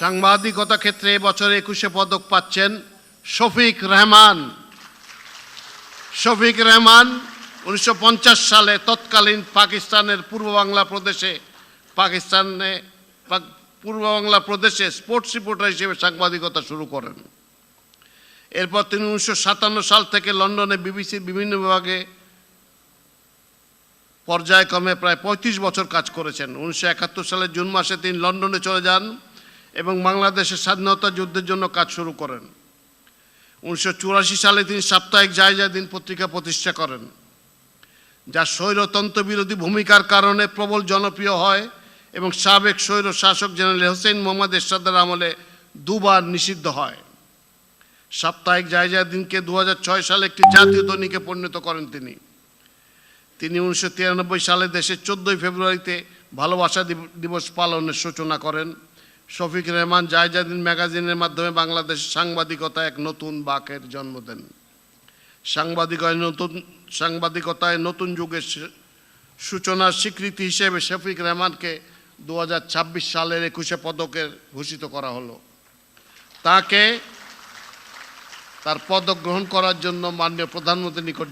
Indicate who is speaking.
Speaker 1: সাংবাদিকতা ক্ষেত্রে এবছর 21 পদক পাচ্ছেন শফিক রেহমান। শফিক রেহমান 1950 সালে তৎকালীন পাকিস্তানের পূর্ব বাংলা প্রদেশে স্পোর্টস রিপোর্টার হিসেবে সাংবাদিকতা শুরু করেন। এরপর তিনি 1957 সাল থেকে লন্ডনে বিবিসির বিভিন্ন বিভাগে পর্যায়ক্রমে প্রায় 35 বছর কাজ করেছেন। 1971 সালের জুন মাসে তিনি লন্ডনে চলে যান এবং বাংলাদেশের স্বাধীনতা যুদ্ধের জন্য কাজ শুরু করেন। 1984 সালে তিনি সাপ্তাহিক জায়জাদিন পত্রিকা প্রতিষ্ঠা করেন, যা স্বৈরতন্ত্র বিরোধী ভূমিকার কারণে প্রবল জনপ্রিয় হয় এবং সাবেক স্বৈর শাসক জেনারেল হোসেন মোহাম্মদ এরশাদের আমলে দুবার নিষিদ্ধ হয়। সাপ্তাহিক জায়জাদিনকে 2006 সালে একটি জাতীয় দৈনিকে পরিণত করেন তিনি। 1993 সালে দেশে 14 ফেব্রুয়ারিতে ভালোবাসা দিবস পালনের সূচনা করেন। শফিক রেহমান জায়জাদিন ম্যাগাজিনের মাধ্যমে বাংলাদেশের সাংবাদিকতায় এক নতুন বাঁকের জন্ম দেন। সাংবাদিকতায় নতুন যুগের সূচনার স্বীকৃতি হিসেবে শফিক রেহমানকে 2026 সালের 21 পদকে ভূষিত করা হলো। তার পদক গ্রহণ করার জন্য মাননীয় প্রধানমন্ত্রীর নিকট